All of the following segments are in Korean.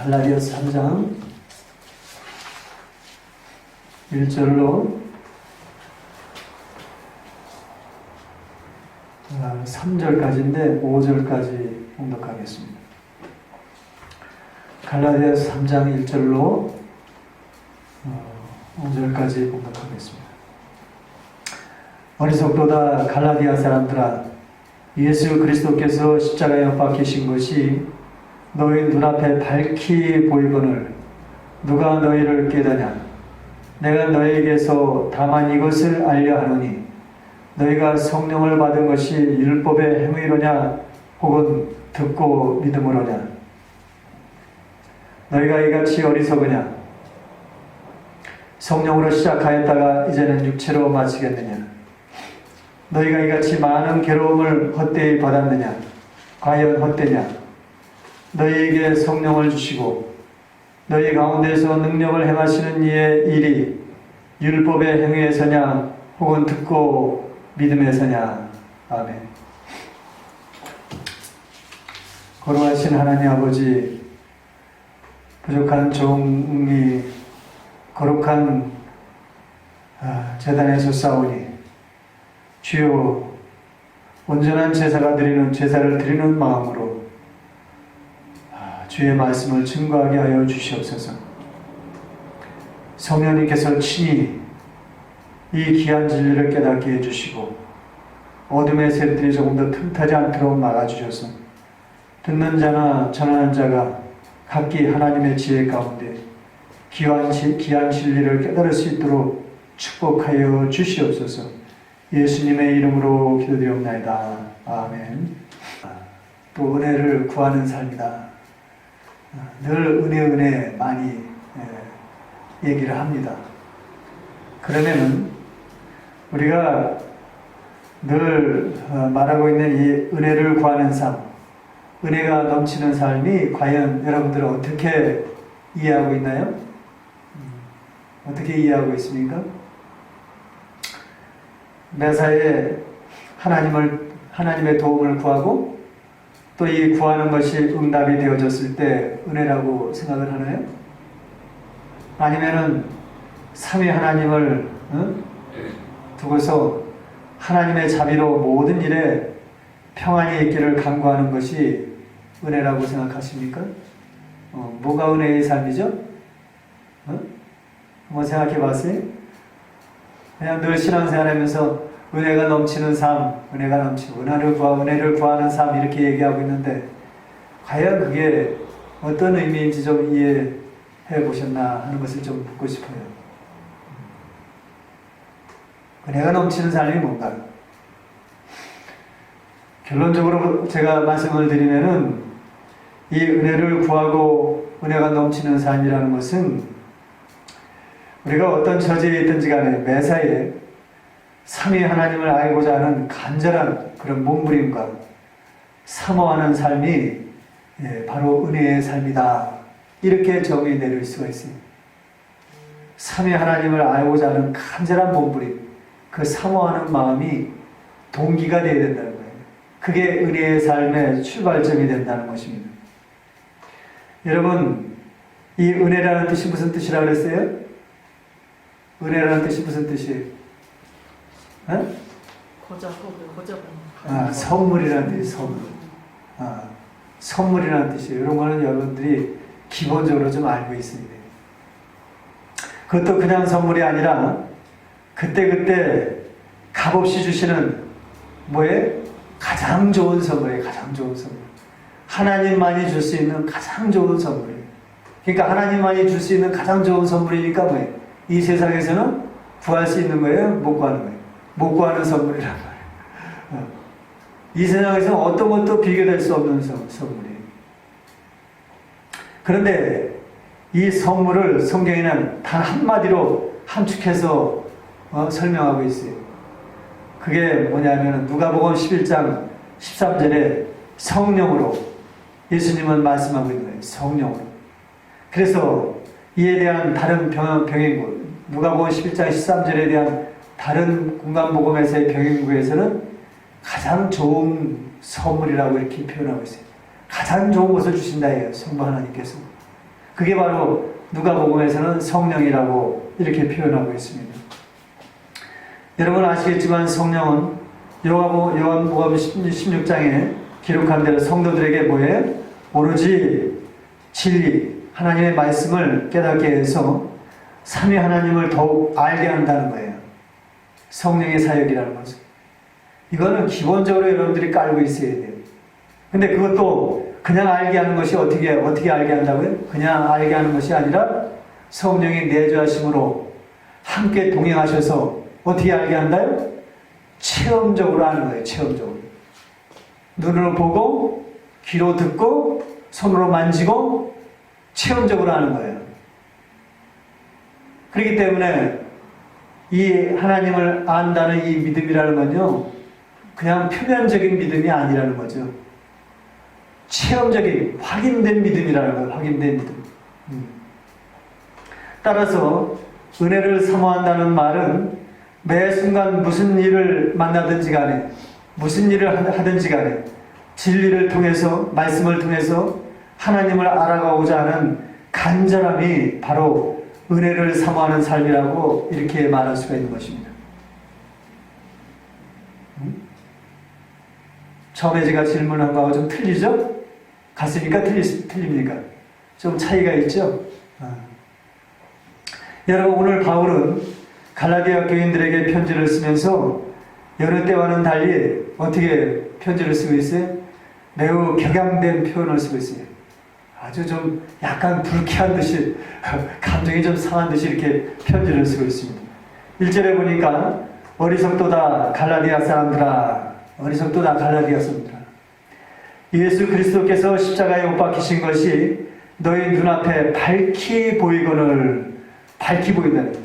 갈라디아서 3장 1절로 3절까지인데 5절까지 봉독하겠습니다. 갈라디아서 3장 1절로 5절까지 봉독하겠습니다. 어리석도다 갈라디아 사람들아, 예수 그리스도께서 십자가에 못 박히신 것이 너희 눈앞에 밝히 보이거늘 누가 너희를 깨다냐? 내가 너희에게서 다만 이것을 알려 하노니 너희가 성령을 받은 것이 율법의 행위로냐 혹은 듣고 믿음으로냐? 너희가 이같이 어리석으냐? 성령으로 시작하였다가 이제는 육체로 마치겠느냐? 너희가 이같이 많은 괴로움을 헛되이 받았느냐? 과연 헛되냐? 너희에게 성령을 주시고 너희 가운데서 능력을 행하시는 이의 일이 율법의 행위에서냐 혹은 듣고 믿음에서냐? 아멘. 거룩하신 하나님 아버지, 부족한 종이 거룩한 제단에서 싸우니 주여, 온전한 제사를 드리는 마음으로 주의 말씀을 증거하게 하여 주시옵소서. 성령님께서 친히 이 귀한 진리를 깨닫게 해주시고 어둠의 세력들이 조금 더 틈타지 않도록 막아주셔서 듣는 자나 전하는 자가 각기 하나님의 지혜 가운데 귀한 진리를 깨달을 수 있도록 축복하여 주시옵소서. 예수님의 이름으로 기도드리옵나이다. 아멘. 또 은혜를 구하는 삶이다. 늘 은혜 많이 얘기를 합니다. 그러면은 우리가 늘 말하고 있는 이 은혜를 구하는 삶, 은혜가 넘치는 삶이 과연 여러분들은 어떻게 이해하고 있나요? 어떻게 이해하고 있습니까? 매사에 하나님의 도움을 구하고 또 이 구하는 것이 응답이 되어졌을 때 은혜라고 생각을 하나요? 아니면은 삼위 하나님을 두고서 하나님의 자비로 모든 일에 평안이 있기를 간구하는 것이 은혜라고 생각하십니까? 뭐가 은혜의 삶이죠? 한번 생각해 봤어요? 그냥 늘 신앙생활하면서 은혜가 넘치는 삶, 은혜를 구하는 삶 이렇게 얘기하고 있는데 과연 그게 어떤 의미인지 좀 이해해 보셨나 하는 것을 좀 묻고 싶어요. 은혜가 넘치는 삶이 뭔가요? 결론적으로 제가 말씀을 드리면은 이 은혜를 구하고 은혜가 넘치는 삶이라는 것은 우리가 어떤 처지에 있든지 간에 매사에 삼위 하나님을 알고자 하는 간절한 그런 몸부림과 사모하는 삶이 바로 은혜의 삶이다. 이렇게 정의 내릴 수가 있습니다. 삼위 하나님을 알고자 하는 간절한 몸부림, 그 사모하는 마음이 동기가 되어야 된다는 거예요. 그게 은혜의 삶의 출발점이 된다는 것입니다. 여러분, 이 은혜라는 뜻이 무슨 뜻이라고 그랬어요? 은혜라는 뜻이 무슨 뜻이에요? 선물이라는 뜻이 선물. 선물이라는 뜻이에요. 이런 거는 여러분들이 기본적으로 좀 알고 있습니다. 그것도 그냥 선물이 아니라 그때그때 값없이 주시는 뭐예요? 가장 좋은 선물이에요. 가장 좋은 선물. 하나님만이 줄 수 있는 가장 좋은 선물이에요. 그러니까 하나님만이 줄 수 있는 가장 좋은 선물이니까 뭐예요? 이 세상에서는 구할 수 있는 거예요? 못 구하는 거예요? 못 구하는 선물이란 말이에요. 이 세상에서는 어떤 것도 비교될 수 없는 선물이에요. 그런데 이 선물을 성경에는 단 한마디로 함축해서 설명하고 있어요. 그게 뭐냐면 누가복음 11장 13절에 성령으로 예수님은 말씀하고 있는 거예요. 성령으로. 그래서 이에 대한 다른 병행구, 누가복음 11장 13절에 대한 다른 공간복음에서의 병행구에서는 가장 좋은 선물이라고 이렇게 표현하고 있어요. 가장 좋은 것을 주신다 해요. 성부 하나님께서. 그게 바로 누가복음에서는 성령이라고 이렇게 표현하고 있습니다. 여러분 아시겠지만 성령은 요한복음 16장에 기록한 대로 성도들에게 뭐예요? 오로지 진리, 하나님의 말씀을 깨닫게 해서 삼위 하나님을 더욱 알게 한다는 거예요. 성령의 사역이라는 거죠. 이거는 기본적으로 여러분들이 깔고 있어야 돼요. 근데 그것도 그냥 알게 하는 것이 어떻게 알게 한다고요? 그냥 알게 하는 것이 아니라 성령이 내주하심으로 함께 동행하셔서 어떻게 알게 한다요? 체험적으로 하는 거예요. 체험적으로. 눈으로 보고 귀로 듣고 손으로 만지고 체험적으로 하는 거예요. 그렇기 때문에 이 하나님을 안다는 이 믿음이라는 건요, 그냥 표면적인 믿음이 아니라는 거죠. 체험적인 확인된 믿음이라는 거예요. 확인된 믿음. 따라서 은혜를 사모한다는 말은 매 순간 무슨 일을 만나든지 간에, 무슨 일을 하든지 간에 진리를 통해서, 말씀을 통해서 하나님을 알아가고자 하는 간절함이 바로 은혜를 사모하는 삶이라고 이렇게 말할 수가 있는 것입니다. 처음에 제가 질문한 거하고 좀 틀리죠? 같습니까? 틀립니까? 좀 차이가 있죠? 여러분, 오늘 바울은 갈라디아 교인들에게 편지를 쓰면서 여러 때와는 달리 어떻게 편지를 쓰고 있어요? 매우 격양된 표현을 쓰고 있어요. 아주 좀 약간 불쾌한 듯이, 감정이 좀 상한 듯이 이렇게 편지를 쓰고 있습니다. 1절에 보니까 어리석도다 갈라디아 사람들아, 어리석도다 갈라디아 사람들아, 예수 그리스도께서 십자가에 못 박히신 것이 너희 눈앞에 밝히 보이거늘, 밝히 보인다는 거예요.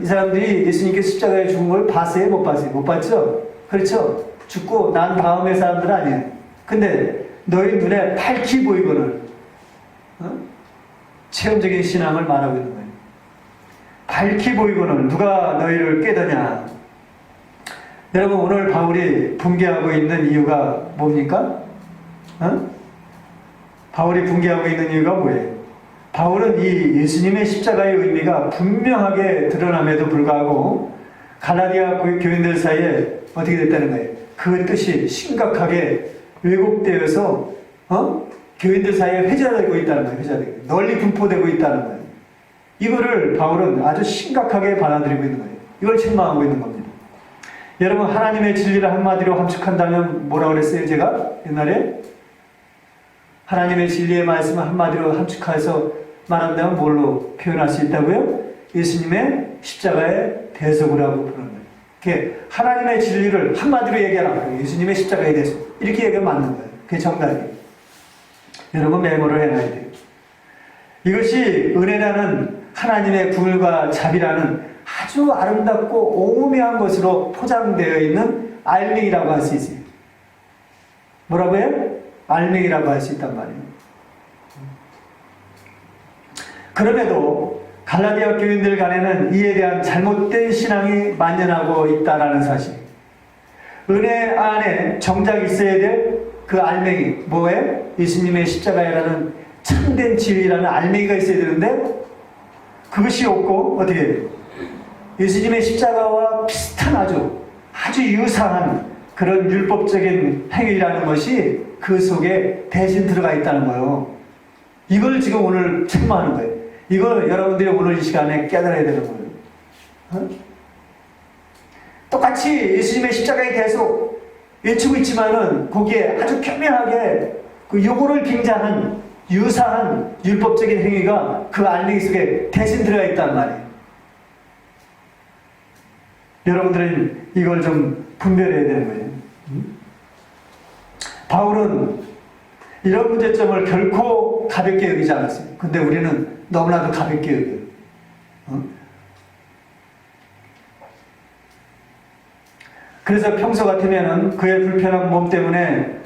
이 사람들이 예수님께서 십자가에 죽은 걸 봤어요? 못 봤어요? 못 봤죠? 그렇죠? 죽고 난 다음의 사람들 아니에요. 근데 너희 눈에 밝히 보이거늘, 체험적인 신앙을 말하고 있는 거예요. 밝히 보이거늘, 누가 너희를 깨더냐? 여러분, 오늘 바울이 붕괴하고 있는 이유가 뭡니까? 바울이 붕괴하고 있는 이유가 뭐예요? 바울은 이 예수님의 십자가의 의미가 분명하게 드러남에도 불구하고 갈라디아 교인들 사이에 어떻게 됐다는 거예요? 그 뜻이 심각하게 왜곡되어서 교인들 사이에 회자되고 있다는 거예요. 회자되고, 널리 분포되고 있다는 거예요. 이거를 바울은 아주 심각하게 받아들이고 있는 거예요. 이걸 책망하고 있는 겁니다. 여러분, 하나님의 진리를 한마디로 함축한다면 뭐라고 그랬어요? 제가 옛날에 하나님의 진리의 말씀을 한마디로 함축해서 말한다면 뭘로 표현할 수 있다고요? 예수님의 십자가의 대속이라고 부르는 거예요. 이렇게 하나님의 진리를 한마디로 얘기하라는 거예요. 예수님의 십자가의 대속. 이렇게 얘기하면 맞는 거예요. 그게 정답이에요. 여러분, 메모를 해놔야 돼요. 이것이 은혜라는 하나님의 굴과 자비라는 아주 아름답고 오묘한 것으로 포장되어 있는 알맹이라고 할 수 있어요. 뭐라고 해요? 알맹이라고 할 수 있단 말이에요. 그럼에도 갈라디아 교인들 간에는 이에 대한 잘못된 신앙이 만연하고 있다는 사실. 은혜 안에 정작 있어야 될 그 알맹이, 뭐예요? 예수님의 십자가라는 참된 진리라는 알맹이가 있어야 되는데 그것이 없고 어떻게 해요? 예수님의 십자가와 비슷한 아주 유사한 그런 율법적인 행위라는 것이 그 속에 대신 들어가 있다는 거예요. 이걸 지금 오늘 책망하는 거예요. 이걸 여러분들이 오늘 이 시간에 깨달아야 되는 거예요. 똑같이 예수님의 십자가에 대해서 외치고 있지만은 거기에 아주 교묘하게 그 요거를 빙자한 유사한 율법적인 행위가 그 알맹이 속에 대신 들어가 있단 말이에요. 여러분들은 이걸 좀 분별해야 되는 거예요. 바울은 이런 문제점을 결코 가볍게 여기지 않았어요. 근데 우리는 너무나도 가볍게 여겨요. 그래서 평소 같으면은 그의 불편한 몸 때문에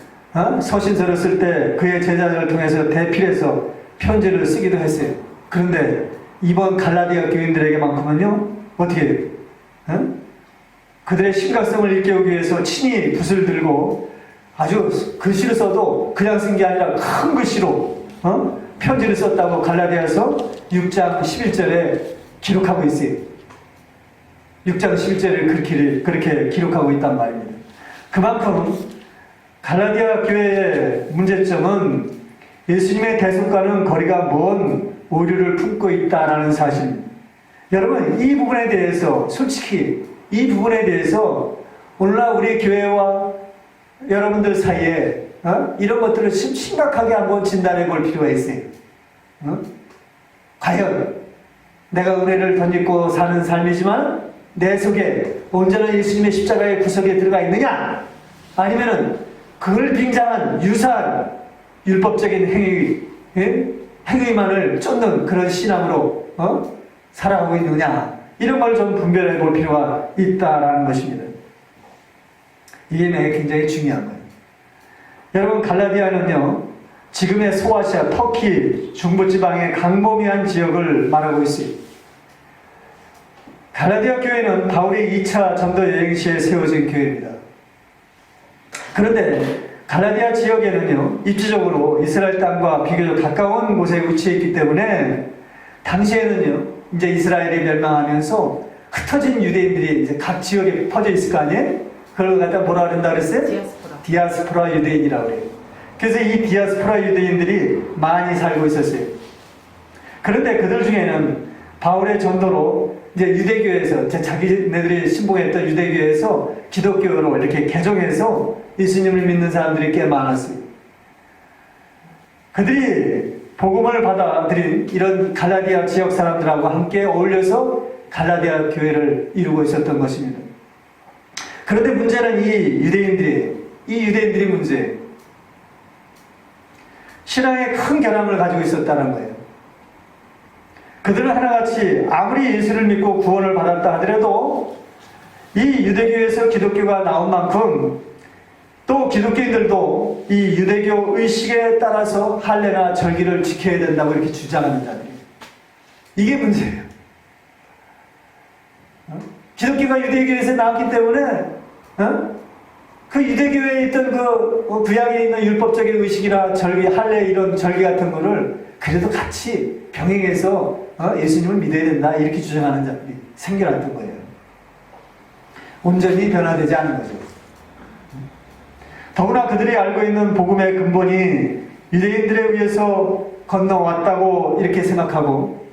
서신서를 쓸 때 그의 제자들을 통해서 대필해서 편지를 쓰기도 했어요. 그런데 이번 갈라디아 교인들에게만큼은요, 어떻게 해요? 그들의 심각성을 일깨우기 위해서 친히 붓을 들고 아주 글씨를 써도 그냥 쓴 게 아니라 큰 글씨로 편지를 썼다고 갈라디아서 6장 11절에 기록하고 있어요. 6장 11절을 그렇게 기록하고 있단 말입니다. 그만큼 갈라디아 교회의 문제점은 예수님의 대속과는 거리가 먼 오류를 품고 있다라는 사실입니다. 여러분, 이 부분에 대해서 솔직히 이 부분에 대해서 오늘날 우리 교회와 여러분들 사이에 이런 것들을 심각하게 한번 진단해 볼 필요가 있어요. 과연 내가 은혜를 덧입고 사는 삶이지만 내 속에 온전한 예수님의 십자가의 구석에 들어가 있느냐, 아니면은 그걸 빙자한 유사한 율법적인 행위만을 쫓는 그런 신앙으로 살아가고 있느냐, 이런 걸 좀 분별해 볼 필요가 있다라는 것입니다. 이게 굉장히 중요한 거예요. 여러분, 갈라디아는요, 지금의 소아시아, 터키, 중부지방의 광범위한 지역을 말하고 있어요. 갈라디아 교회는 바울의 2차 전도 여행 시에 세워진 교회입니다. 그런데 갈라디아 지역에는요, 입지적으로 이스라엘 땅과 비교적 가까운 곳에 위치해 있기 때문에 당시에는요, 이제 이스라엘이 멸망하면서 흩어진 유대인들이 이제 각 지역에 퍼져 있을 거 아니에요? 그걸 갖다 뭐라 그런다 그랬어요? 디아스포라 유대인이라고 그래요. 그래서 이 디아스포라 유대인들이 많이 살고 있었어요. 그런데 그들 중에는 바울의 전도로 이제 유대교에서, 자기네들이 신봉했던 유대교에서 기독교로 이렇게 개종해서 예수님을 믿는 사람들이 꽤 많았어요. 그들이 복음을 받아들인 이런 갈라디아 지역 사람들하고 함께 어울려서 갈라디아 교회를 이루고 있었던 것입니다. 그런데 문제는 이 유대인들이 문제예요. 신앙에 큰 결함을 가지고 있었다는 거예요. 그들은 하나같이 아무리 예수를 믿고 구원을 받았다 하더라도 이 유대교에서 기독교가 나온 만큼 또 기독교인들도 이 유대교 의식에 따라서 할례나 절기를 지켜야 된다고 이렇게 주장하는 자들이에요. 이게 문제예요. 기독교가 유대교에서 나왔기 때문에 그 유대교에 있던 그 구약에 있는 율법적인 의식이나 절기, 할례 이런 절기 같은 거를 그래도 같이 병행해서 예수님을 믿어야 된다 이렇게 주장하는 자들이 생겨났던 거예요. 온전히 변화되지 않은 거죠. 더구나 그들이 알고 있는 복음의 근본이 유대인들에 의해서 건너왔다고 이렇게 생각하고,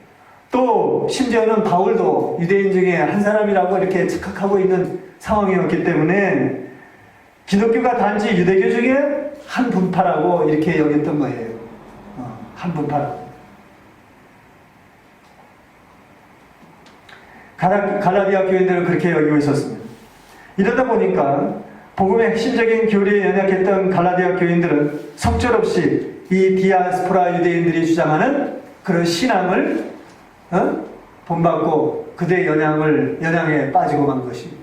또 심지어는 바울도 유대인 중에 한 사람이라고 이렇게 착각하고 있는 상황이었기 때문에 기독교가 단지 유대교 중에 한 분파라고 이렇게 여겼던 거예요. 한 분파라고. 갈라디아 교인들은 그렇게 여기고 있었습니다. 이러다 보니까 복음의 핵심적인 교리에 연약했던 갈라디아 교인들은 속절없이 이 디아스포라 유대인들이 주장하는 그런 신앙을 본받고 그들의 영향에 빠지고 만 것입니다.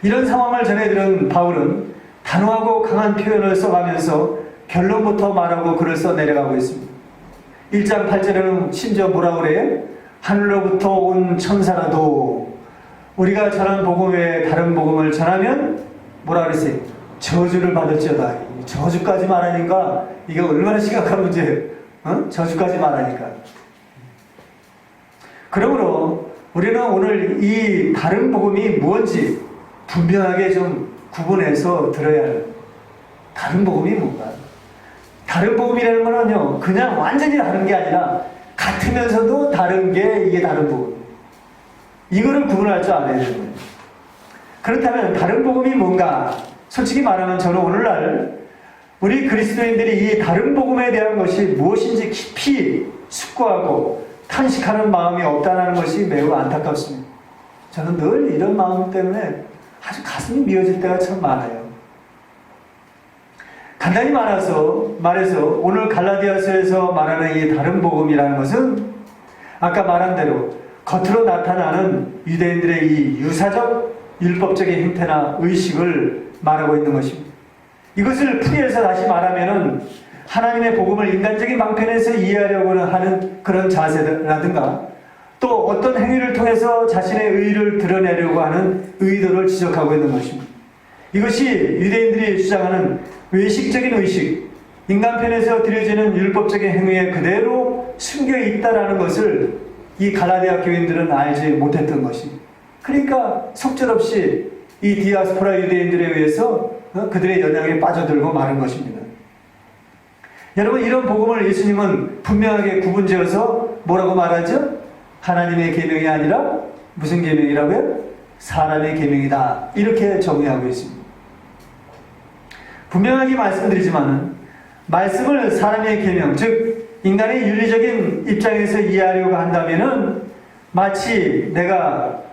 이런 상황을 전해들은 바울은 단호하고 강한 표현을 써가면서 결론부터 말하고 글을 써내려가고 있습니다. 1장 8절에는 심지어 뭐라고 그래요? 하늘로부터 온 천사라도 우리가 전한 복음 외에 다른 복음을 전하면 뭐라 그랬어요? 저주를 받을지어다. 저주까지 말하니까 이게 얼마나 심각한 문제예요. 저주까지 말하니까. 그러므로 우리는 오늘 이 다른 복음이 무엇인지 분명하게 좀 구분해서 들어야 해요. 다른 복음이 뭔가? 다른 복음이라는 거는요, 그냥 완전히 다른 게 아니라 같으면서도 다른 게 이게 다른 복음. 이거를 구분할 줄 알아야 되는 거예요. 그렇다면 다른 복음이 뭔가? 솔직히 말하면 저는 오늘날 우리 그리스도인들이 이 다른 복음에 대한 것이 무엇인지 깊이 숙고하고 탄식하는 마음이 없다는 것이 매우 안타깝습니다. 저는 늘 이런 마음 때문에 아주 가슴이 미어질 때가 참 많아요. 간단히 말해서 오늘 갈라디아서에서 말하는 이 다른 복음이라는 것은 아까 말한 대로 겉으로 나타나는 유대인들의 이 유사적 율법적인 행태나 의식을 말하고 있는 것입니다. 이것을 풀이해서 다시 말하면은 하나님의 복음을 인간적인 방편에서 이해하려고 하는 그런 자세라든가 또 어떤 행위를 통해서 자신의 의의를 드러내려고 하는 의도를 지적하고 있는 것입니다. 이것이 유대인들이 주장하는 외식적인 의식, 인간편에서 드려지는 율법적인 행위에 그대로 숨겨 있다라는 것을 이 갈라디아 교인들은 알지 못했던 것입니다. 그러니까 속절없이 이 디아스포라 유대인들에 의해서 그들의 영향에 빠져들고 마는 것입니다. 여러분, 이런 복음을 예수님은 분명하게 구분지어서 뭐라고 말하죠? 하나님의 계명이 아니라 무슨 계명이라고요? 사람의 계명이다. 이렇게 정의하고 있습니다. 분명하게 말씀드리지만은 말씀을 사람의 계명, 즉 인간의 윤리적인 입장에서 이해하려고 한다면은 마치 내가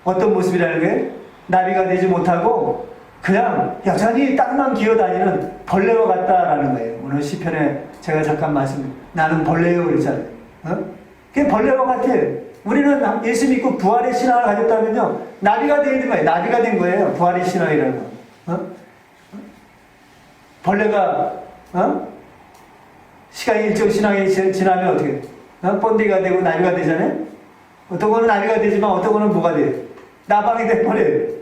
어떤 모습이라는 게 나비가 되지 못하고 그냥 여전히 땅만 기어다니는 벌레와 같다라는 거예요. 오늘 시편에 제가 잠깐 나는 벌레요 그랬잖아요. 그게 벌레와 같아요. 우리는 예수 믿고 부활의 신앙을 가졌다면요, 나비가 되는 거예요. 나비가 된 거예요. 부활의 신앙이라는 거. 벌레가 시간이 일정 신앙이 지나면 어떻게 번데기가 되고 나비가 되잖아요. 어떤 거는 나비가 되지만 어떤 거는 뭐가 돼요? 나방이 돼버려요.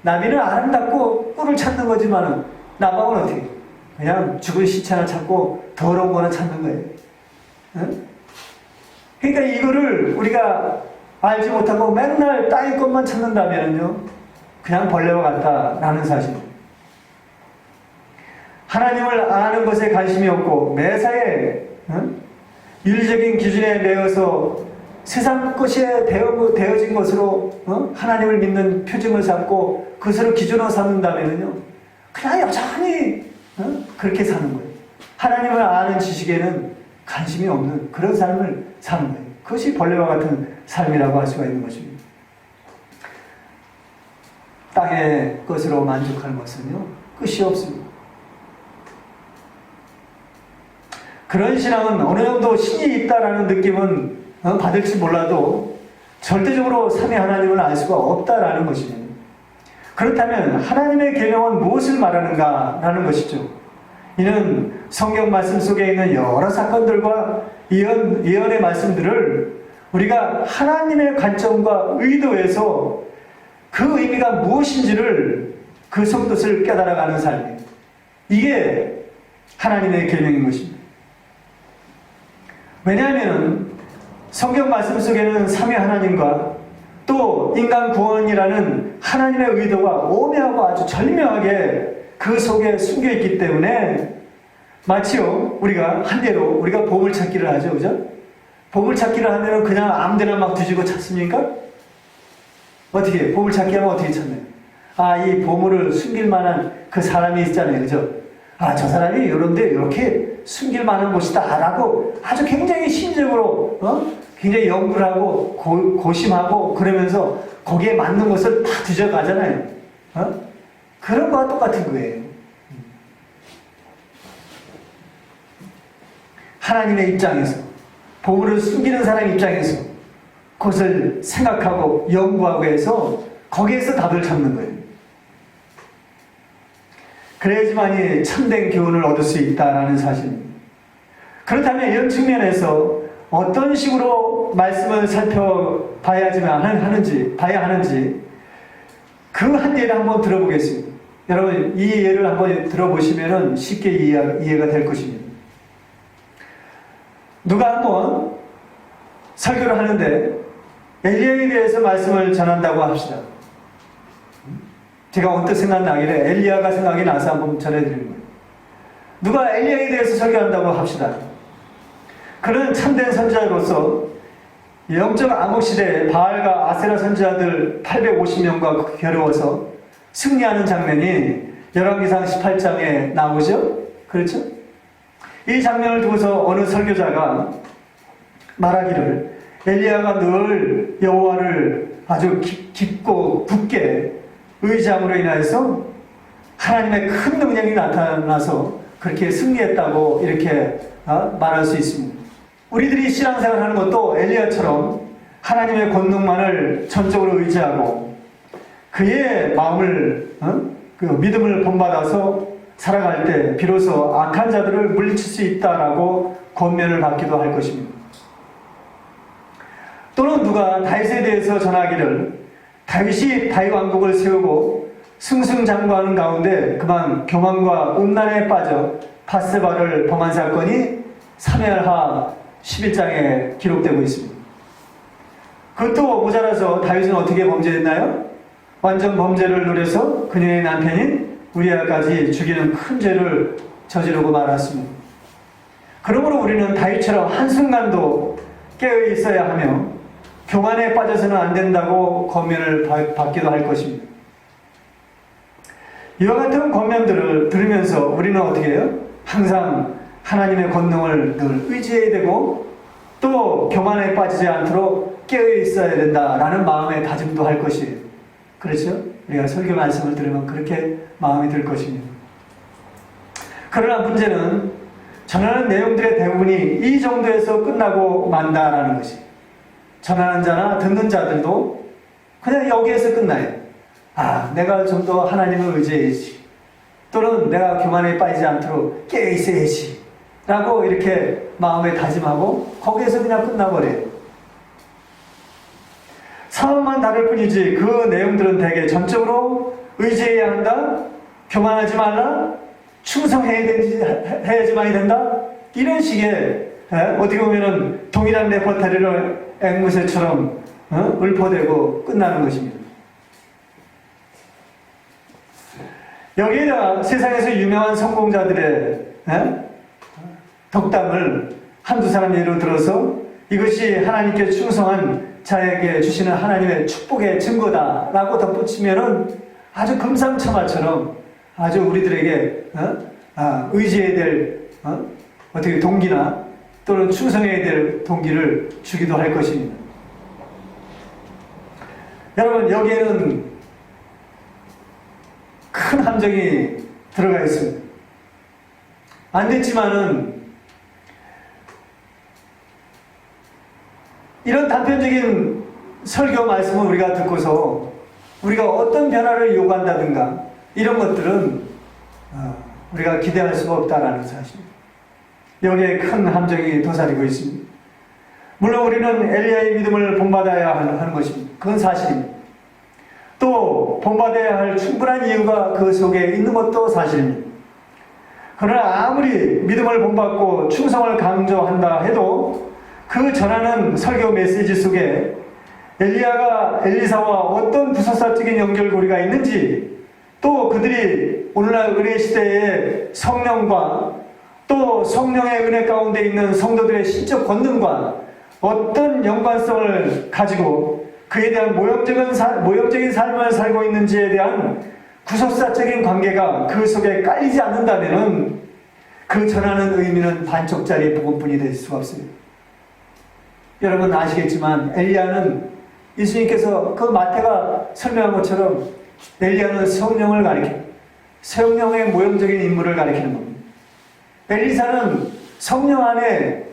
나비는 아름답고 꿀을 찾는 거지만 나방은 어떻게? 그냥 죽은 시체나 찾고 더러운 거나 찾는 거예요. 그러니까 이거를 우리가 알지 못하고 맨날 땅의 것만 찾는다면요, 그냥 벌레와 같다라는 사실. 하나님을 아는 것에 관심이 없고 매사에 윤리적인 기준에 매여서 세상 것에 되어진 것으로 하나님을 믿는 표징을 삼고 그것을 기준으로 삼는다면요, 그냥 여전히 그렇게 사는 거예요. 하나님을 아는 지식에는 관심이 없는 그런 삶을 사는 거예요. 그것이 벌레와 같은 삶이라고 할 수가 있는 것입니다. 땅의 것으로 만족하는 것은요, 끝이 없습니다. 그런 신앙은 어느 정도 신이 있다라는 느낌은 받을지 몰라도 절대적으로 삼위 하나님을 알 수가 없다라는 것입니다. 그렇다면 하나님의 계명은 무엇을 말하는가라는 것이죠. 이는 성경 말씀 속에 있는 여러 사건들과 예언의 말씀들을 우리가 하나님의 관점과 의도에서 그 의미가 무엇인지를 그 속뜻을 깨달아가는 삶이에요. 이게 하나님의 계명인 것입니다. 왜냐하면 성경 말씀 속에는 삼위 하나님과 또 인간 구원이라는 하나님의 의도가 오묘하고 아주 절묘하게 그 속에 숨겨있기 때문에 마치요, 우리가 한대로 우리가 보물찾기를 하죠. 그죠? 보물찾기를 하면 그냥 아무데나 막 뒤지고 찾습니까? 어떻게 보물찾기 하면 어떻게 찾나요? 이 보물을 숨길 만한 그 사람이 있잖아요. 그죠? 저 사람이 이런데 이렇게 숨길 만한 곳이다 라고 아주 굉장히 심리적으로 굉장히 연구를 하고 고심하고 그러면서 거기에 맞는 것을 다 뒤져가잖아요. 그런 거와 똑같은 거예요. 하나님의 입장에서, 보물을 숨기는 사람 입장에서 그것을 생각하고 연구하고 해서 거기에서 답을 찾는 거예요. 그래야지만이 참된 교훈을 얻을 수 있다는 사실입니다. 그렇다면 이런 측면에서 어떤 식으로 말씀을 살펴봐야 하는지 그 한 예를 한번 들어보겠습니다. 여러분, 이 예를 한번 들어보시면 쉽게 이해가 될 것입니다. 누가 한번 설교를 하는데 엘리야에 대해서 말씀을 전한다고 합시다. 제가 언뜻 생각나기를 엘리야가 생각이 나서 한번 전해드리는 거예요. 누가 엘리야에 대해서 설교한다고 합시다. 그는 참된 선지자로서 영적 암흑시대에 바알과 아세라 선지자들 850명과 겨루어서 승리하는 장면이 열왕기상 18장에 나오죠? 그렇죠? 이 장면을 두고서 어느 설교자가 말하기를 엘리야가 늘 여호와를 아주 깊고 굳게 의지함으로 인하여서 하나님의 큰 능력이 나타나서 그렇게 승리했다고 이렇게 말할 수 있습니다. 우리들이 신앙생활을 하는 것도 엘리야처럼 하나님의 권능만을 전적으로 의지하고 그의 마음을 그 믿음을 본받아서 살아갈 때 비로소 악한 자들을 물리칠 수 있다라고 권면을 받기도 할 것입니다. 또는 누가 다윗에 대해서 전하기를 다윗이 다윗 왕국을 세우고 승승장구하는 가운데 그만 교만과 음란에 빠져 바세바를 범한 사건이 사무엘하 11장에 기록되고 있습니다. 그것도 모자라서 다윗은 어떻게 범죄했나요? 완전 범죄를 누려서 그녀의 남편인 우리아까지 죽이는 큰 죄를 저지르고 말았습니다. 그러므로 우리는 다윗처럼 한순간도 깨어 있어야 하며 교만에 빠져서는 안 된다고 권면을 받기도 할 것입니다. 이와 같은 권면들을 들으면서 우리는 어떻게 해요? 항상 하나님의 권능을 늘 의지해야 되고 또 교만에 빠지지 않도록 깨어 있어야 된다라는 마음의 다짐도 할 것이에요. 그렇죠? 우리가 설교 말씀을 들으면 그렇게 마음이 들 것입니다. 그러나 문제는 전하는 내용들의 대부분이 이 정도에서 끝나고 만다라는 것이, 전하는 자나 듣는 자들도 그냥 여기에서 끝나요. 내가 좀 더 하나님을 의지해야지, 또는 내가 교만에 빠지지 않도록 깨어 있어야지 라고 이렇게 마음에 다짐하고 거기에서 그냥 끝나버려요. 상황만 다를 뿐이지 그 내용들은 대개 전적으로 의지해야 한다, 교만하지 말라, 충성해야지만이 된다, 이런 식의 어떻게 보면은 동일한 레퍼토리를 앵무새처럼 읊어대고 끝나는 것입니다. 여기에다가 세상에서 유명한 성공자들의 덕담을 한두 사람 예로 들어서 이것이 하나님께 충성한 자에게 주시는 하나님의 축복의 증거다라고 덧붙이면은 아주 금상첨화처럼 아주 우리들에게 의지해야 될 어떻게 동기나 또는 충성해야 될 동기를 주기도 할 것입니다. 여러분, 여기에는 큰 함정이 들어가 있습니다. 안 됐지만은 이런 단편적인 설교 말씀을 우리가 듣고서 우리가 어떤 변화를 요구한다든가 이런 것들은 우리가 기대할 수가 없다라는 사실입니다. 여기에 큰 함정이 도사리고 있습니다. 물론 우리는 엘리야의 믿음을 본받아야 하는 것입니다. 그건 사실입니다. 또 본받아야 할 충분한 이유가 그 속에 있는 것도 사실입니다. 그러나 아무리 믿음을 본받고 충성을 강조한다 해도 그 전하는 설교 메시지 속에 엘리야가 엘리사와 어떤 부사사적인 연결고리가 있는지, 또 그들이 오늘날 은혜 시대의 성령과 또 성령의 은혜 가운데 있는 성도들의 신적 권능과 어떤 연관성을 가지고 그에 대한 모형적인 삶을 살고 있는지에 대한 구속사적인 관계가 그 속에 깔리지 않는다면 그 전하는 의미는 반쪽짜리 복음뿐이 될 수가 없습니다. 여러분 아시겠지만 엘리야는 예수님께서 그 마태가 설명한 것처럼 엘리야는 성령을 가리켜 성령의 모형적인 인물을 가리키는 겁니다. 엘리사는 성령 안에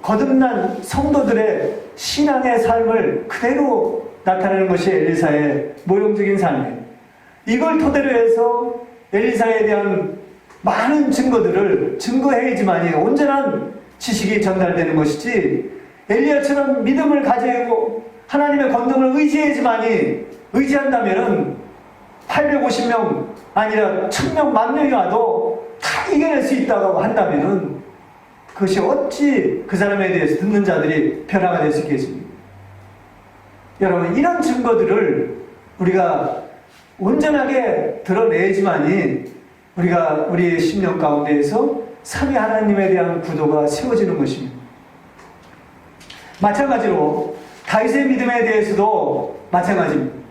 거듭난 성도들의 신앙의 삶을 그대로 나타내는 것이 엘리사의 모형적인 삶이에요. 이걸 토대로 해서 엘리사에 대한 많은 증거들을 증거해야지만이 온전한 지식이 전달되는 것이지, 엘리야처럼 믿음을 가지고 하나님의 권능을 의지해야지만이 의지한다면 850명 아니라 1000명, 10,000명이 와도 다 이겨낼 수 있다고 한다면 그것이 어찌 그 사람에 대해서 듣는 자들이 변화가 될 수 있겠습니까? 여러분, 이런 증거들을 우리가 온전하게 드러내야지만이 우리가 우리의 심령 가운데에서 삼위 하나님에 대한 구도가 세워지는 것입니다. 마찬가지로 다윗의 믿음에 대해서도 마찬가지입니다.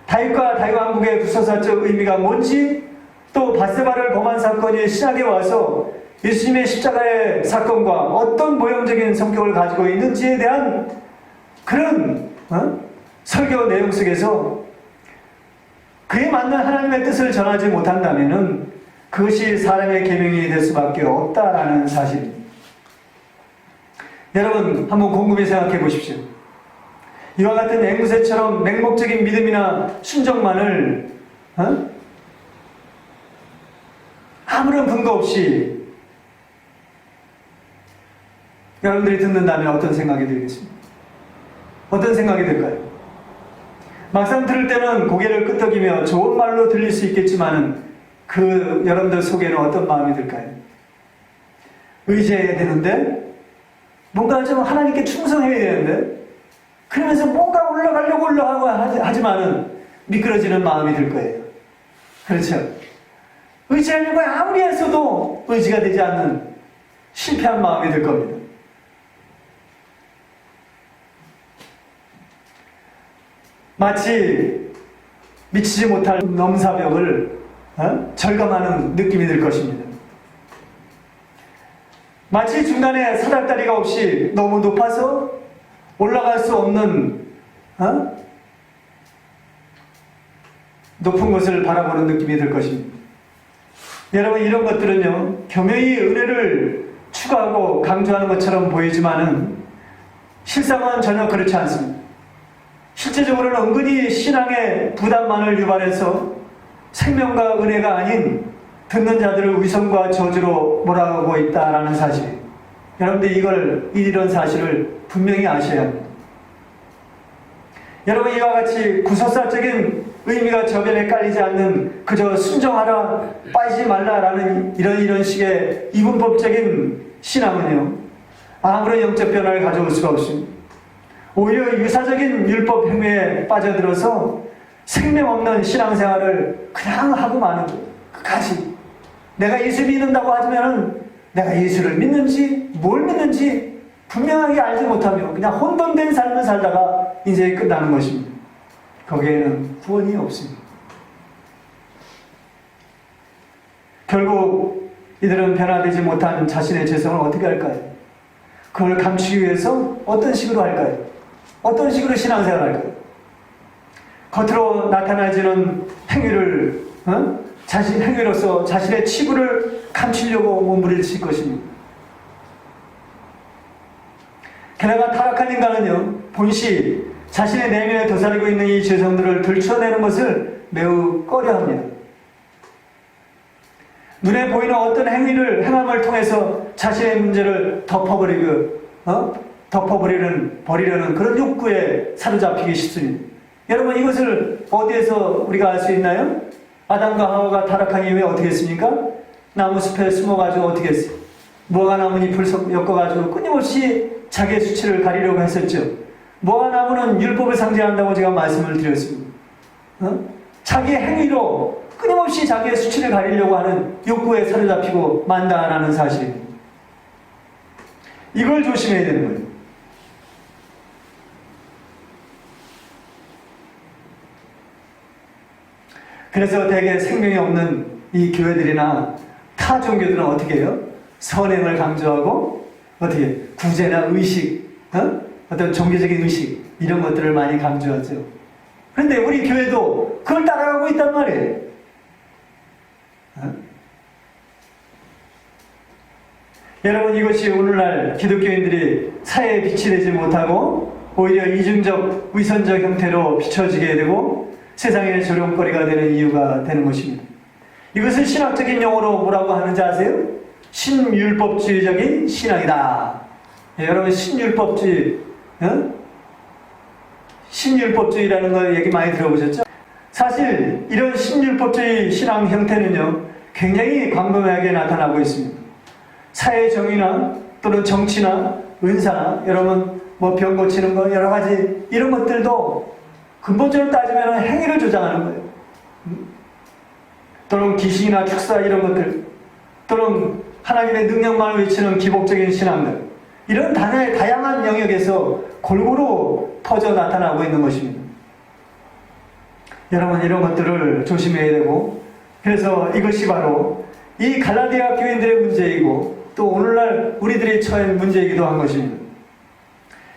다윗과 다윗 왕국의 부서사적 의미가 뭔지, 또 바세바를 범한 사건이 신약에 와서 예수님의 십자가의 사건과 어떤 모형적인 성격을 가지고 있는지에 대한 그런 설교 내용 속에서 그에 맞는 하나님의 뜻을 전하지 못한다면 그것이 사람의 계명이 될 수밖에 없다라는 사실입니다. 여러분, 한번 곰곰이 생각해 보십시오. 이와 같은 앵무새처럼 맹목적인 믿음이나 순종만을 아무런 근거 없이 여러분들이 듣는다면 어떤 생각이 들겠습니까? 어떤 생각이 들까요? 막상 들을 때는 고개를 끄덕이며 좋은 말로 들릴 수 있겠지만은 그 여러분들 속에는 어떤 마음이 들까요? 의지해야 되는데, 뭔가 좀 하나님께 충성해야 되는데, 그러면서 뭔가 올라가려고 하지만은 미끄러지는 마음이 들 거예요. 그렇죠? 의지하려고 아무리 했어도 의지가 되지 않는 실패한 마음이 들 겁니다. 마치 미치지 못할 넘사벽을 절감하는 느낌이 들 것입니다. 마치 중간에 사닥다리가 없이 너무 높아서 올라갈 수 없는 높은 곳을 바라보는 느낌이 들 것입니다. 여러분, 이런 것들은요, 교묘히 은혜를 추구하고 강조하는 것처럼 보이지만은 실상은 전혀 그렇지 않습니다. 실제적으로는 은근히 신앙의 부담만을 유발해서 생명과 은혜가 아닌 듣는 자들을 위선과 저주로 몰아가고 있다라는 사실. 여러분들 이런 사실을 분명히 아셔야 합니다. 여러분, 이와 같이 구속사적인 의미가 저변에 깔리지 않는 그저 순종하라, 빠지지 말라라는 이런 식의 이분법적인 신앙은요, 아무런 영적 변화를 가져올 수가 없습니다. 오히려 유사적인 율법 행위에 빠져들어서 생명 없는 신앙생활을 그냥 하고 마는 거예요. 끝까지. 내가 예수 믿는다고 하면은 내가 예수를 믿는지 뭘 믿는지 분명하게 알지 못하며 그냥 혼돈된 삶을 살다가 인생이 끝나는 것입니다. 거기에는 구원이 없습니다. 결국 이들은 변화되지 못한 자신의 죄성을 어떻게 할까요? 그걸 감추기 위해서 어떤 식으로 할까요? 어떤 식으로 신앙생활을 할까요? 겉으로 나타나지는 행위를 행위로서 자신의 치부를 감추려고 몸부림칠 것입니다. 게다가 타락한 인간은요, 본시 자신의 내면에 도사리고 있는 이 죄성들을 들춰내는 것을 매우 꺼려합니다. 눈에 보이는 어떤 행함을 통해서 자신의 문제를 버리려는 그런 욕구에 사로잡히기 쉽습니다. 여러분, 이것을 어디에서 우리가 알 수 있나요? 아담과 하와가 타락한 이후에 어떻게 했습니까? 나무숲에 숨어가지고 어떻게 했어요? 무화과 나뭇잎을 엮어가지고 끊임없이 자기의 수치를 가리려고 했었죠. 무화과 나무는 율법을 상징한다고 제가 말씀을 드렸습니다. 자기의 행위로 끊임없이 자기의 수치를 가리려고 하는 욕구에 사로잡히고 만다라는 사실입니다. 이걸 조심해야 되는 거예요. 그래서 대개 생명이 없는 이 교회들이나 타 종교들은 어떻게 해요? 선행을 강조하고 어떻게 구제나 의식, 어떤 종교적인 의식 이런 것들을 많이 강조하죠. 그런데 우리 교회도 그걸 따라가고 있단 말이에요. 여러분, 이것이 오늘날 기독교인들이 사회에 빛이 되지 못하고 오히려 이중적 위선적 형태로 비춰지게 되고 세상의 조롱거리가 되는 이유가 되는 것입니다. 이것을 신학적인 용어로 뭐라고 하는지 아세요? 신율법주의적인 신앙이다. 여러분, 신율법주의라는 거 얘기 많이 들어보셨죠? 사실 이런 신율법주의 신앙 형태는요, 굉장히 광범위하게 나타나고 있습니다. 사회 정의나 또는 정치나 은사나 여러분 병 고치는 거 여러 가지 이런 것들도 근본적으로 따지면 행위를 조장하는 거예요. 또는 귀신이나 축사 이런 것들, 또는 하나님의 능력만을 외치는 기복적인 신앙들, 이런 다양한 영역에서 골고루 퍼져 나타나고 있는 것입니다. 여러분, 이런 것들을 조심해야 되고, 그래서 이것이 바로 이 갈라디아 교인들의 문제이고 또 오늘날 우리들이 처한 문제이기도 한 것입니다.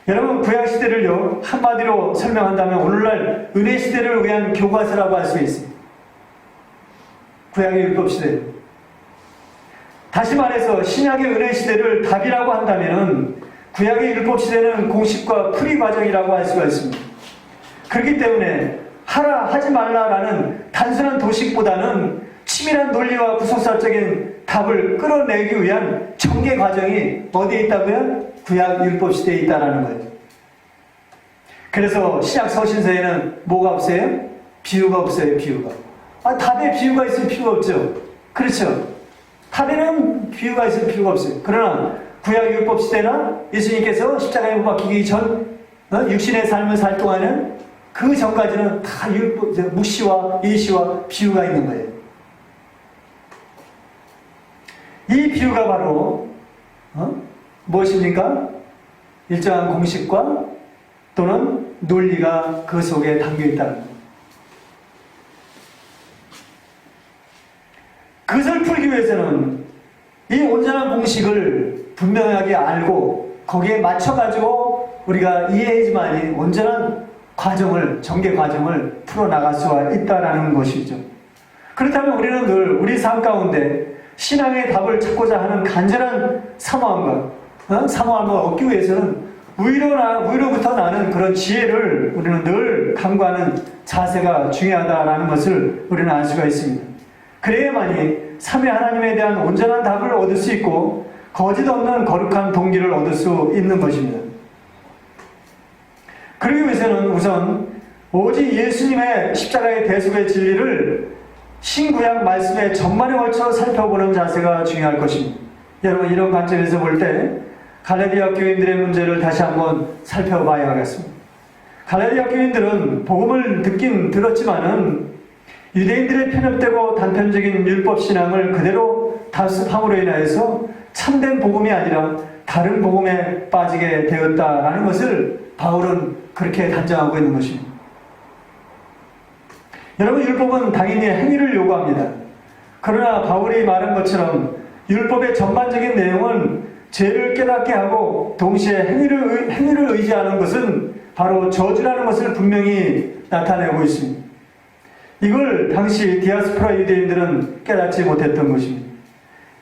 여러분, 구약시대를요, 한마디로 설명한다면 오늘날 은혜시대를 위한 교과서라고 할 수 있습니다. 구약의 율법시대. 다시 말해서 신약의 은혜시대를 답이라고 한다면 구약의 율법시대는 공식과 풀이 과정이라고 할 수가 있습니다. 그렇기 때문에 하라 하지 말라라는 단순한 도식보다는 치밀한 논리와 구속사적인 답을 끌어내기 위한 전개 과정이 어디에 있다고요? 구약 율법시대에 있다라는 거예요. 그래서 신약 서신서에는 뭐가 없어요? 비유가 없어요. 비유가. 답에 비유가 있으면 필요가 없죠. 그렇죠. 탑에는 비유가 있을 필요가 없어요. 그러나 구약 율법 시대나 예수님께서 십자가에 못 박히기 전 육신의 삶을 살 동안은 그 전까지는 다 율법, 묵시와 예시와 비유가 있는 거예요. 이 비유가 바로 무엇입니까? 일정한 공식과 또는 논리가 그 속에 담겨 있다는 것. 그것을 풀기 위해서는 이 온전한 공식을 분명하게 알고 거기에 맞춰가지고 우리가 이해해야지만이 온전한 과정을, 전개 과정을 풀어나갈 수가 있다는 것이죠. 그렇다면 우리는 늘 우리 삶 가운데 신앙의 답을 찾고자 하는 간절한 사모함을 얻기 위해서는 위로부터 나는 그런 지혜를 우리는 늘 강구하는 자세가 중요하다는 것을 우리는 알 수가 있습니다. 그래야만이 삼위 하나님에 대한 온전한 답을 얻을 수 있고 거짓 없는 거룩한 동기를 얻을 수 있는 것입니다. 그러기 위해서는 우선 오직 예수님의 십자가의 대속의 진리를 신구약 말씀의 전반에 걸쳐 살펴보는 자세가 중요할 것입니다. 여러분, 이런 관점에서 볼 때 갈라디아 교인들의 문제를 다시 한번 살펴봐야겠습니다. 갈라디아 교인들은 복음을 듣긴 들었지만은 유대인들의 편협되고 단편적인 율법 신앙을 그대로 답습함으로 인하여서 참된 복음이 아니라 다른 복음에 빠지게 되었다라는 것을 바울은 그렇게 단정하고 있는 것입니다. 여러분, 율법은 당연히 행위를 요구합니다. 그러나 바울이 말한 것처럼 율법의 전반적인 내용은 죄를 깨닫게 하고 동시에 행위를 의지하는 것은 바로 저주라는 것을 분명히 나타내고 있습니다. 이걸 당시 디아스포라 유대인들은 깨닫지 못했던 것입니다.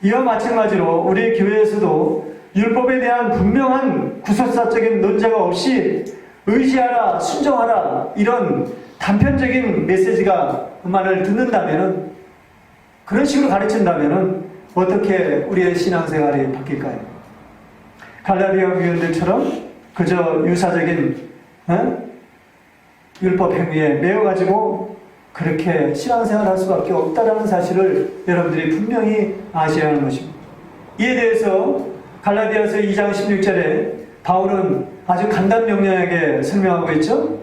이와 마찬가지로 우리 교회에서도 율법에 대한 분명한 구설사적인 논제가 없이 의지하라, 순종하라 이런 단편적인 메시지만을 듣는다면, 그런 식으로 가르친다면 어떻게 우리의 신앙생활이 바뀔까요? 갈라디아 교인들처럼 그저 유사적인 율법 행위에 매여가지고 그렇게 신앙생활을 할 수밖에 없다는 사실을 여러분들이 분명히 아셔야 하는 것입니다. 이에 대해서 갈라디아서 2장 16절에 바울은 아주 간단명료하게 설명하고 있죠.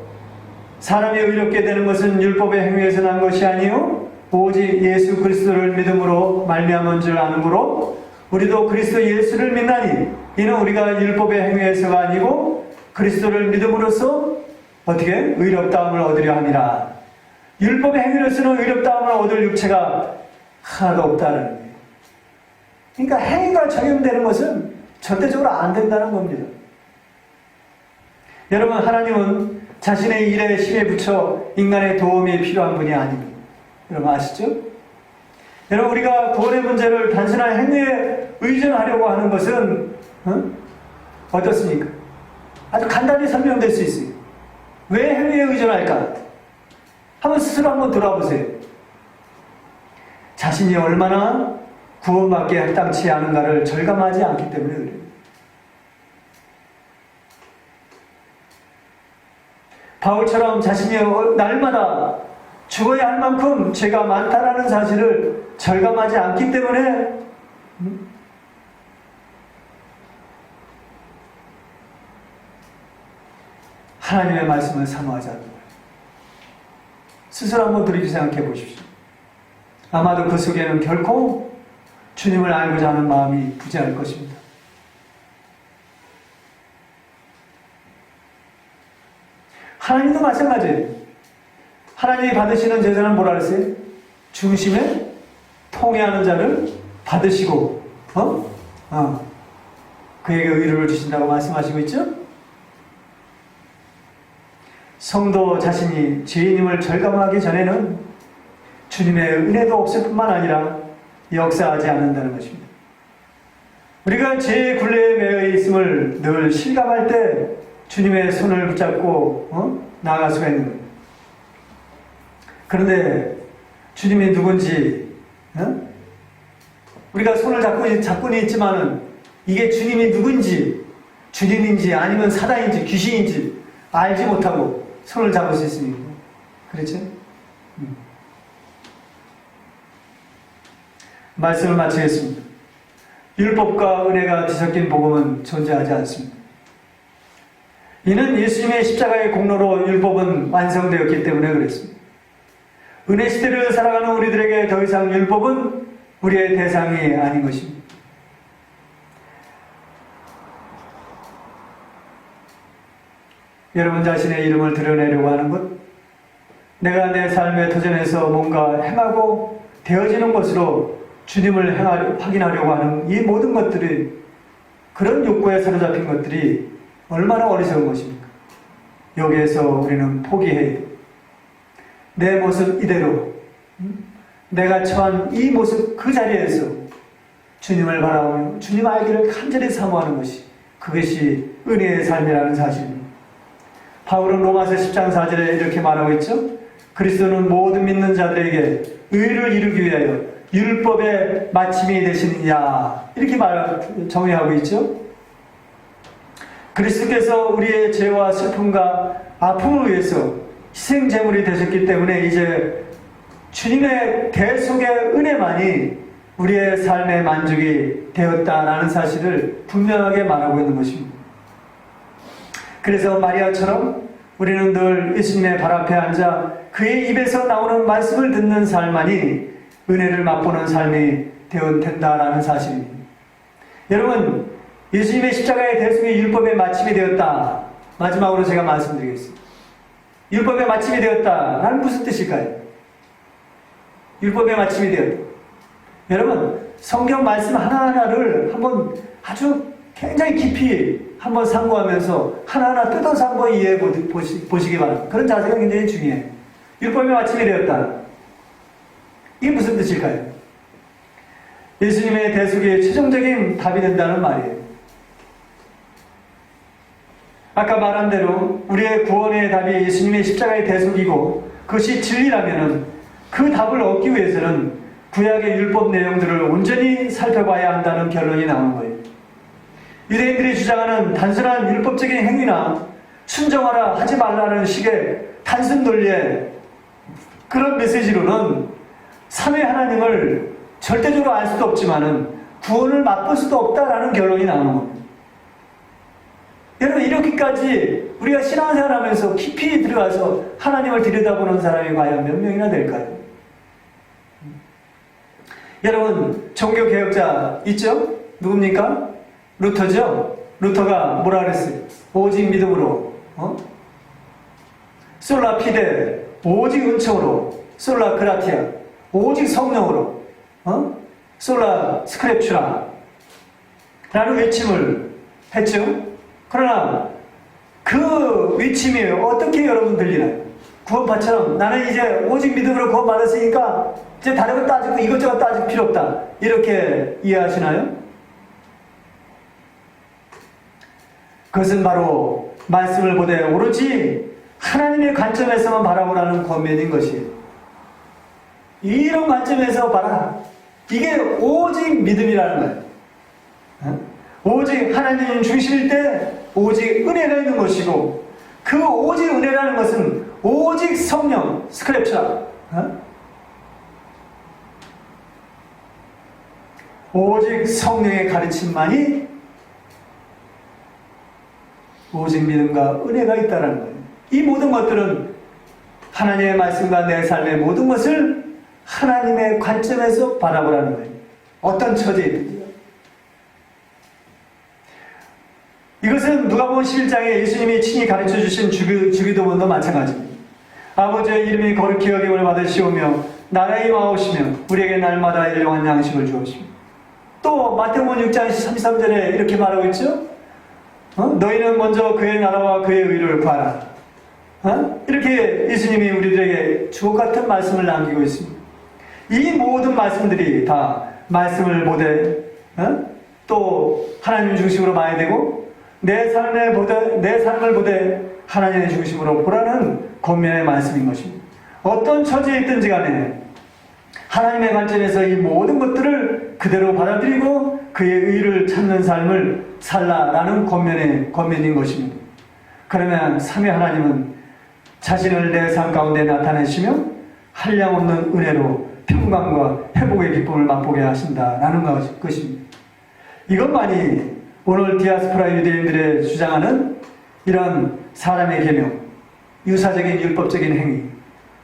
사람이 의롭게 되는 것은 율법의 행위에서 난 것이 아니요 오직 예수 그리스도를 믿음으로 말미암은 줄 아므로 우리도 그리스도 예수를 믿나니 이는 우리가 율법의 행위에서가 아니고 그리스도를 믿음으로써 어떻게 의롭다함을 얻으려 함이라. 율법의 행위로서는 의롭다함을 얻을 육체가 하나도 없다는 거예요. 그러니까 행위가 적용되는 것은 절대적으로 안 된다는 겁니다. 여러분, 하나님은 자신의 일에 힘에 붙여 인간의 도움이 필요한 분이 아닙니다. 여러분 아시죠? 여러분, 우리가 구원의 문제를 단순한 행위에 의존하려고 하는 것은 어떻습니까? 아주 간단히 설명될 수 있어요. 왜 행위에 의존할까? 한번 스스로 한번 돌아보세요. 자신이 얼마나 구원받기에 합당치 않은가를 절감하지 않기 때문에 그래요. 바울처럼 자신이 날마다 죽어야 할 만큼 죄가 많다라는 사실을 절감하지 않기 때문에 하나님의 말씀을 사모하지 않는 거예요. 스스로 한번 돌이켜 생각해 보십시오. 아마도 그 속에는 결코 주님을 알고자 하는 마음이 부재할 것입니다. 하나님도 마찬가지예요. 하나님이 받으시는 제사는 뭐라 그랬어요? 중심에 통회하는 자를 받으시고 그에게 의를 주신다고 말씀하시고 있죠? 성도 자신이 죄인임을 절감하기 전에는 주님의 은혜도 없을 뿐만 아니라 역사하지 않는다는 것입니다. 우리가 죄의 굴레에 매여 있음을 늘 실감할 때 주님의 손을 붙잡고 나아갈 수가 있는 거예요. 그런데 주님이 누군지 우리가 손을 잡고는 있지만은 이게 주님이 누군지, 주님인지 아니면 사단인지 귀신인지 알지 못하고 손을 잡을 수 있습니다. 그렇죠? 말씀을 마치겠습니다. 율법과 은혜가 뒤섞인 복음은 존재하지 않습니다. 이는 예수님의 십자가의 공로로 율법은 완성되었기 때문에 그랬습니다. 은혜 시대를 살아가는 우리들에게 더 이상 율법은 우리의 대상이 아닌 것입니다. 여러분 자신의 이름을 드러내려고 하는 것, 내가 내 삶의 도전에서 뭔가 행하고 되어지는 것으로 주님을 확인하려고 하는 이 모든 것들이, 그런 욕구에 사로잡힌 것들이 얼마나 어리석은 것입니까? 여기에서 우리는 포기해야 돼요. 내 모습 이대로, 내가 처한 이 모습 그 자리에서 주님을 바라보며 주님 알기를 간절히 사모하는 것이, 그것이 은혜의 삶이라는 사실입니다. 바울은 로마서 10장 4절에 이렇게 말하고 있죠. 그리스도는 모든 믿는 자들에게 의를 이루기 위하여 율법의 마침이 되시느냐, 이렇게 정의하고 있죠. 그리스도께서 우리의 죄와 슬픔과 아픔을 위해서 희생제물이 되셨기 때문에 이제 주님의 대속의 은혜만이 우리의 삶의 만족이 되었다라는 사실을 분명하게 말하고 있는 것입니다. 그래서 마리아처럼 우리는 늘 예수님의 발 앞에 앉아 그의 입에서 나오는 말씀을 듣는 삶만이 은혜를 맛보는 삶이 된다라는 사실입니다. 여러분, 예수님의 십자가의 대속의 율법의 마침이 되었다. 마지막으로 제가 말씀드리겠습니다. 율법의 마침이 되었다는 무슨 뜻일까요? 율법의 마침이 되었다. 여러분, 성경 말씀 하나하나를 한번 아주 굉장히 깊이 한번 상고하면서 하나하나 뜯어서 한번 이해해 보시기 바랍니다. 그런 자세가 굉장히 중요해요. 율법의 마침이 되었다. 이게 무슨 뜻일까요? 예수님의 대속의 최종적인 답이 된다는 말이에요. 아까 말한 대로 우리의 구원의 답이 예수님의 십자가의 대속이고 그것이 진리라면 그 답을 얻기 위해서는 구약의 율법 내용들을 온전히 살펴봐야 한다는 결론이 나오는 거예요. 유대인들이 주장하는 단순한 율법적인 행위나 순종하라 하지 말라는 식의 단순 논리의 그런 메시지로는 삼위 하나님을 절대적으로 알 수도 없지만은 구원을 맛볼 수도 없다라는 결론이 나오는 겁니다. 여러분, 이렇게까지 우리가 신앙생활 하면서 깊이 들어가서 하나님을 들여다보는 사람이 과연 몇 명이나 될까요? 여러분, 종교개혁자 있죠? 누굽니까? 루터죠? 루터가 뭐라 그랬어요? 오직 믿음으로, 솔라 피데, 오직 은총으로, 솔라 그라티아, 오직 성령으로, 솔라 스크랩추라 라는 외침을 했죠? 그러나 그 외침이 어떻게 여러분 들리나요? 구원파처럼 나는 이제 오직 믿음으로 구원받았으니까 이제 다른 거 따지고 이것저것 따질 필요 없다, 이렇게 이해하시나요? 그것은 바로 말씀을 보되 오로지 하나님의 관점에서만 바라보라는 권면인 것이에요. 이런 관점에서 봐라. 이게 오직 믿음이라는 거예요. 오직 하나님 중심일 때 오직 은혜가 있는 것이고, 그 오직 은혜라는 것은 오직 성령, 스크랩처, 오직 성령의 가르침만이 오직 믿음과 은혜가 있다는 거예요. 이 모든 것들은 하나님의 말씀과 내 삶의 모든 것을 하나님의 관점에서 바라보라는 거예요. 어떤 처지이든지. 이것은 누가복음 11장에 예수님이 친히 가르쳐 주신 주기도문도 마찬가지입니다. 아버지의 이름이 거룩히 여김을 받으시오며 나라의 임하오시며 우리에게 날마다 일용할 양식을 주옵시며. 또 마태복음 6장 33절에 이렇게 말하고 있죠. 너희는 먼저 그의 나라와 그의 의를 구하라. 이렇게 예수님이 우리들에게 주옥같은 말씀을 남기고 있습니다. 이 모든 말씀들이 다 말씀을 보되 또 하나님 중심으로 봐야 되고 내 삶을 보되 하나님의 중심으로 보라는 권면의 말씀인 것입니다. 어떤 처지에 있든지 간에 하나님의 관점에서 이 모든 것들을 그대로 받아들이고 그의 의를 찾는 삶을 살라라는 권면인 것입니다. 그러면 삼위 하나님은 자신을 내 삶 가운데 나타내시며 한량없는 은혜로 평강과 회복의 기쁨을 맛보게 하신다라는 것입니다. 이것만이 오늘 디아스포라 유대인들의 주장하는 이런 사람의 계명, 유사적인 율법적인 행위,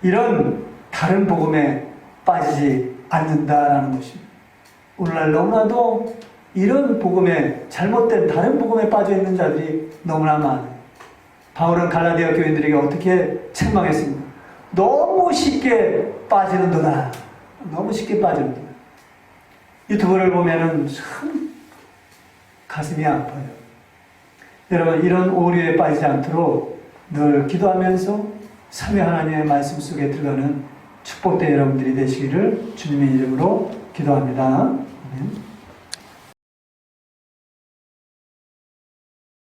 이런 다른 복음에 빠지지 않는다라는 것입니다. 오늘날 너무나도 이런 복음에, 잘못된 다른 복음에 빠져 있는 자들이 너무나 많아요. 바울은 갈라디아 교인들에게 어떻게 책망했습니까? 너무 쉽게 빠지는도다. 너무 쉽게 빠지는도다. 유튜브를 보면은 참 가슴이 아파요. 여러분, 이런 오류에 빠지지 않도록 늘 기도하면서 삼위 하나님의 말씀 속에 들어가는 축복된 여러분들이 되시기를 주님의 이름으로 기도합니다.